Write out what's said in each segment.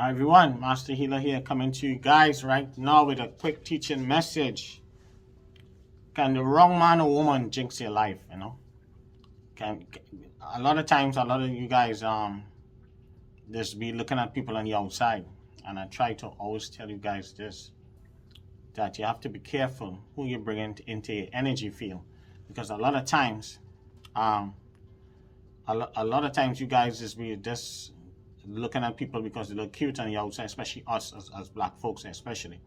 Hi everyone, Master Healer here, coming to you guys right now with a quick teaching message. Can the wrong man or woman jinx your life? Can a lot of times, a lot of you guys just be looking at people on the outside, and I try to always tell you guys this, that you have to be careful who you bring into your energy field, because a lot of times, a lot of times you guys just be looking at people because they look cute on the outside, especially us as black folks, especially.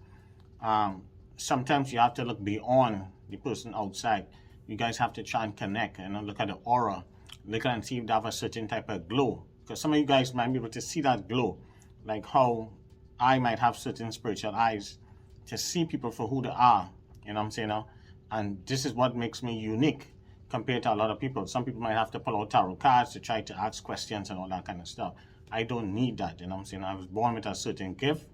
Sometimes you have to look beyond the person outside. You guys have to try and connect and look at the aura, look and see if they have a certain type of glow. Because some of you guys might be able to see that glow, like how I might have certain spiritual eyes to see people for who they are. You know what I'm saying now? And this is what makes me unique compared to a lot of people. Some people might have to pull out tarot cards to try to ask questions and all that kind of stuff. I don't need that, you know what I'm saying? I was born with a certain gift,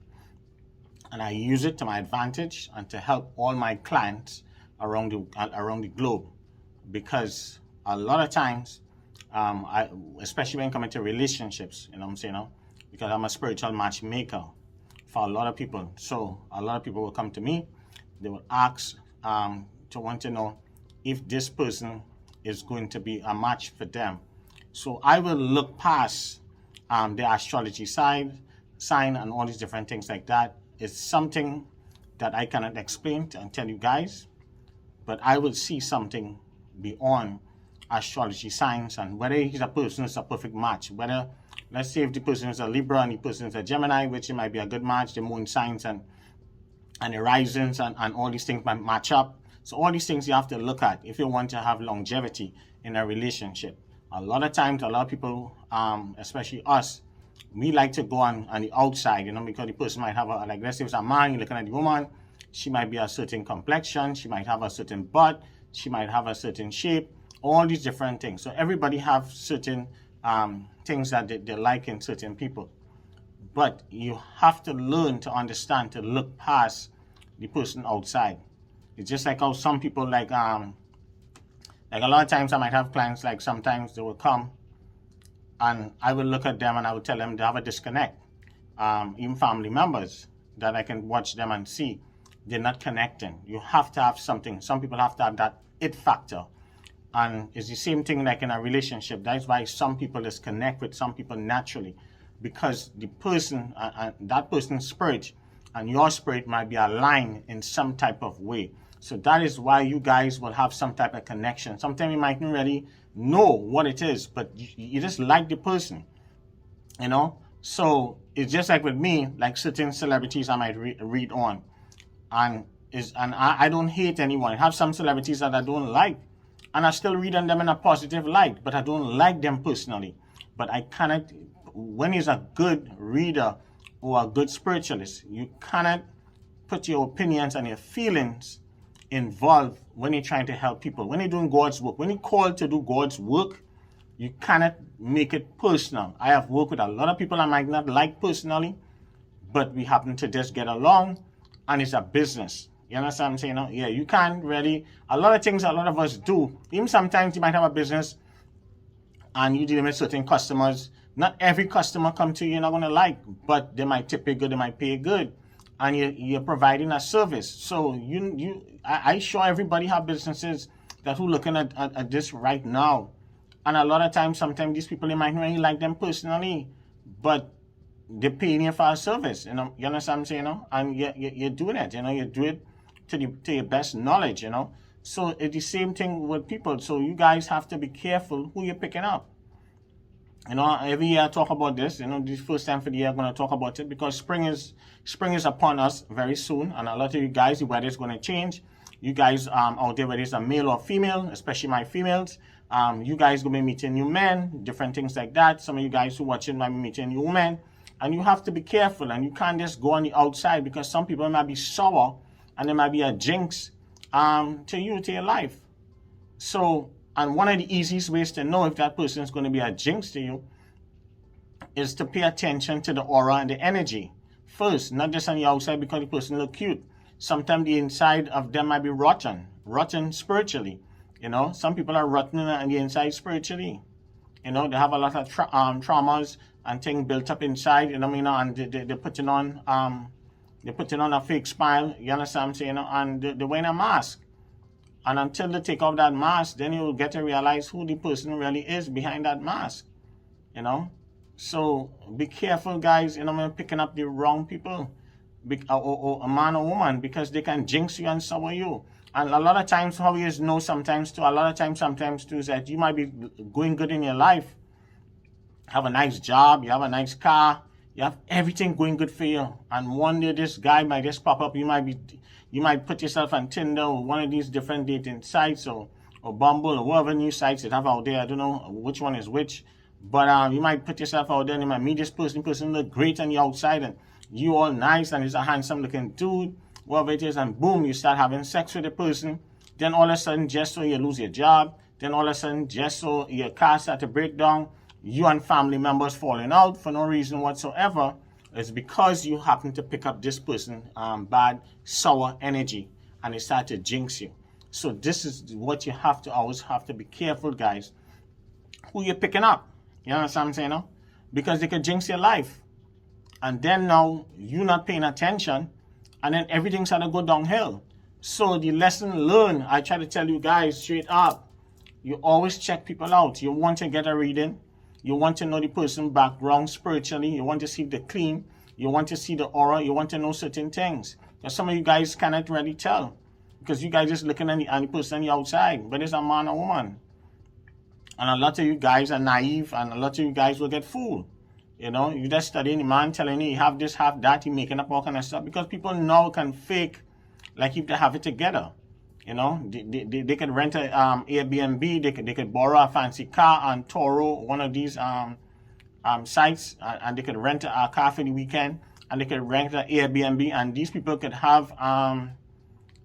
and I use it to my advantage and to help all my clients around the globe. Because a lot of times, especially when it comes to relationships, you know what I'm saying now? Because I'm a spiritual matchmaker for a lot of people. So a lot of people will come to me, they will ask to want to know if this person is going to be a match for them. So I will look past the astrology sign and all these different things like that. It's something that I cannot explain and tell you guys, but I will see something beyond astrology signs, and whether he's a person is a perfect match. Whether, let's say if the person is a Libra and the person is a Gemini, which it might be a good match, the moon signs and the risings and all these things might match up. So all these things you have to look at if you want to have longevity in a relationship. A lot of times, a lot of people, especially us, we like to go on the outside, because the person might have let's say it's a man, you're looking at the woman, she might be a certain complexion, she might have a certain butt, she might have a certain shape, all these different things. So everybody have certain things that they like in certain people. But you have to learn to understand, to look past the person outside. It's just like how some people like a lot of times I might have clients, like sometimes they will come and I will look at them and I will tell them they have a disconnect. Even family members that I can watch them and see they're not connecting. You have to have something. Some people have to have that it factor. And it's the same thing like in a relationship. That's why some people just connect with some people naturally, because the person, that person's spirit and your spirit might be aligned in some type of way. So that is why you guys will have some type of connection. Sometimes you might not really know what it is, but you just like the person, So it's just like with me, like certain celebrities I might read on. And I don't hate anyone. I have some celebrities that I don't like, and I still read on them in a positive light, but I don't like them personally. But I cannot, when he's a good reader or a good spiritualist, you cannot put your opinions and your feelings involved when you're trying to help people. When you're doing God's work, when you're called to do God's work, you cannot make it personal. I have worked with a lot of people I might not like personally, but we happen to just get along, and it's a business. You understand what I'm saying? Yeah, you can't really, a lot of things a lot of us do, even sometimes you might have a business and you deal with certain customers. Not every customer come to you you're not going to like, but they might tip you good, they might pay you good, and you're providing a service. So I show everybody have businesses that who looking at this right now. And a lot of times, sometimes these people, they might not really like them personally, but they're paying you for a service. You understand what I'm saying? And you're doing it. You do it to your best knowledge. So it's the same thing with people. So you guys have to be careful who you're picking up. Every year I talk about this. This first time for the year I'm going to talk about it, because spring is upon us very soon, and a lot of you guys, the weather is going to change. You guys out there, whether it's a male or female, especially my females, you guys going to be meeting new men, different things like that. Some of you guys who watching might be meeting new women, and you have to be careful, and you can't just go on the outside, because some people might be sour and there might be a jinx to your life. So, and one of the easiest ways to know if that person is going to be a jinx to you is to pay attention to the aura and the energy first, not just on the outside because the person look cute. Sometimes the inside of them might be rotten spiritually. Some people are rotten on the inside spiritually. They have a lot of traumas, and thing built up inside, you know what I mean, and they're putting on a fake smile, you understand what I'm saying, you know, and they're wearing a mask. And until they take off that mask, then you'll get to realize who the person really is behind that mask, you know. So be careful, guys, you know, when picking up the wrong people, or a man or woman, because they can jinx you and sour you. And a lot of times, how you know sometimes too, sometimes too, is that you might be going good in your life, have a nice job, you have a nice car, you have everything going good for you, and one day this guy might just pop up. You might put yourself on Tinder or one of these different dating sites, or Bumble, or whatever new sites they have out there. I don't know which one is which, but you might put yourself out there and you might meet this person look great on the outside, and you all nice, and he's a handsome looking dude, whatever it is, and boom, you start having sex with the person. Then all of a sudden, just so you lose your job, then all of a sudden, just so your car start to break down, you and family members falling out for no reason whatsoever, is because you happen to pick up this person bad, sour energy, and they start to jinx you. So this is what you have to always have to be careful, guys, who you're picking up. You understand what I'm saying, no? Because they could jinx your life. And then now you're not paying attention, and then everything's going to go downhill. So the lesson learned, I try to tell you guys straight up, you always check people out. You want to get a reading. You want to know the person background spiritually. You want to see if they're clean. You want to see the aura. You want to know certain things. Because some of you guys cannot really tell, because you guys just looking at the person on the outside, but it's a man or woman. And a lot of you guys are naive, and a lot of you guys will get fooled. You know, you just studying the man telling you have this, have that, you making up all kind of stuff, because people now can fake like if they have it together. You know, they could rent a Airbnb, they could borrow a fancy car on Toro, one of these sites, and they could rent a car for the weekend, and they could rent an Airbnb, and these people could have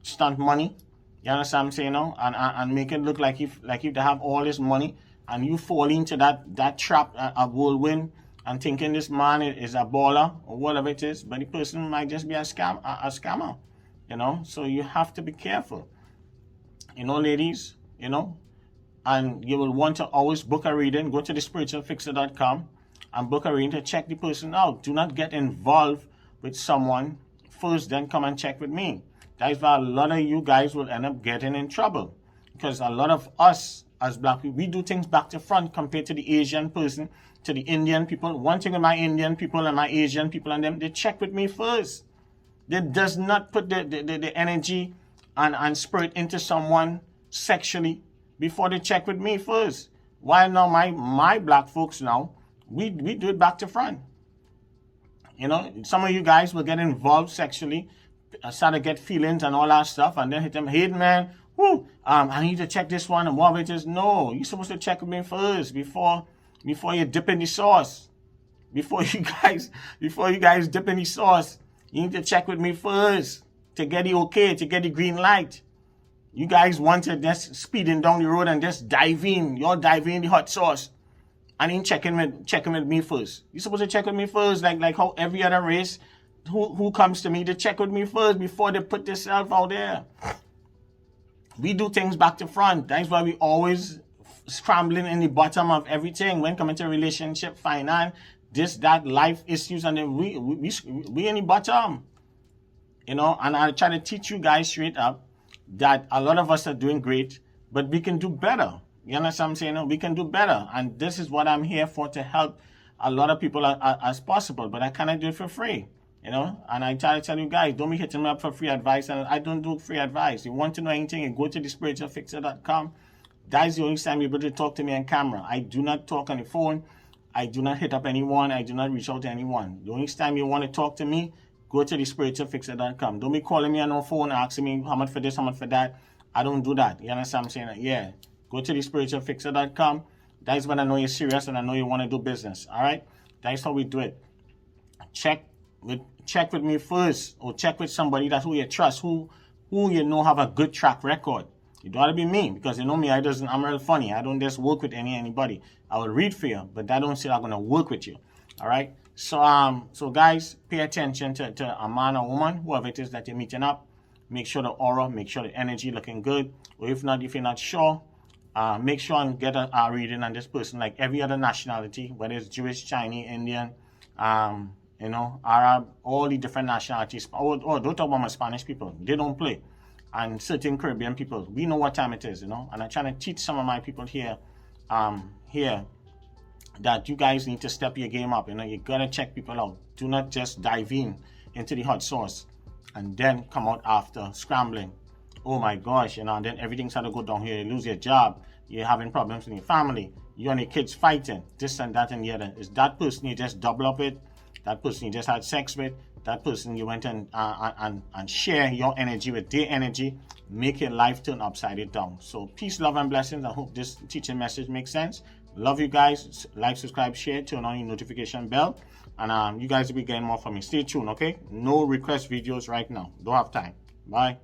stunt money. You understand what I'm saying, no? And make it look like if they have all this money, and you fall into that trap, a whirlwind, and thinking this man is a baller or whatever it is, but the person might just be a scammer. You know, so you have to be careful. You know, ladies, you know, and you will want to always book a reading. Go to thespiritualfixer.com and book a reading to check the person out. Do not get involved with someone first, then come and check with me. That is why a lot of you guys will end up getting in trouble, because a lot of us as black people, we do things back to front compared to the Asian person, to the Indian people. One thing with my Indian people and my Asian people and them, they check with me first. They does not put the energy and spirit into someone sexually before they check with me first. While now my black folks now, we do it back to front. You know, some of you guys will get involved sexually, start to get feelings and all that stuff, and then hit them, hey man, whoo, I need to check this one and whatever it is. No, you're supposed to check with me first before you dip in the sauce. Before you guys dip in the sauce, you need to check with me first to get the okay, to get the green light. You guys want to just speeding down the road and just dive in. You're diving in the hot sauce. And then checking with me first. You're supposed to check with me first, like how every other race who comes to me, they check with me first before they put themselves out there. We do things back to front. That's why we always scrambling in the bottom of everything when coming to relationship, finance, this, that, life issues, and then we in the bottom. You know, and I try to teach you guys straight up that a lot of us are doing great, but we can do better. You understand what I'm saying? We can do better. And this is what I'm here for, to help a lot of people as possible. But I cannot do it for free. You know? And I try to tell you guys, don't be hitting me up for free advice. And I don't do free advice. You want to know anything, you go to thespiritualfixer.com. That is the only time you're able to talk to me on camera. I do not talk on the phone. I do not hit up anyone. I do not reach out to anyone. The only time you want to talk to me, go to thespiritualfixer.com. Don't be calling me on the phone asking me how much for this, how much for that. I don't do that. You understand what I'm saying? Yeah. Go to thespiritualfixer.com. That is when I know you're serious and I know you want to do business. All right? That's how we do it. Check with me first, or check with somebody that's who you trust, who you know have a good track record. You don't have to be me, because you know me, I'm real funny. I don't just work with anybody. I will read for you, but that don't say I'm gonna work with you. All right? So guys, pay attention to a man or woman, whoever it is that you're meeting up. Make sure the aura, make sure the energy looking good. Or if you're not sure, make sure and get a reading on this person, like every other nationality, whether it's Jewish, Chinese, Indian, you know, Arab, all the different nationalities. Don't talk about my Spanish people. They don't play. And certain Caribbean people, we know what time it is, you know. And I'm trying to teach some of my people here, that you guys need to step your game up. You know, you gotta check people out. Do not just dive into the hot sauce and then come out after scrambling. Oh my gosh, you know, and then everything's had to go down here. You lose your job, you're having problems in your family, you and your kids fighting, this and that and the other. Is that person you just double up with? That person you just had sex with? That person you went and share your energy with their energy? Make your life turn upside down. So peace, love, and blessings. I hope this teaching message makes sense. Love you guys. Like, subscribe, share, turn on your notification bell, and you guys will be getting more from me. Stay tuned, okay? No request videos right now. Don't have time. Bye.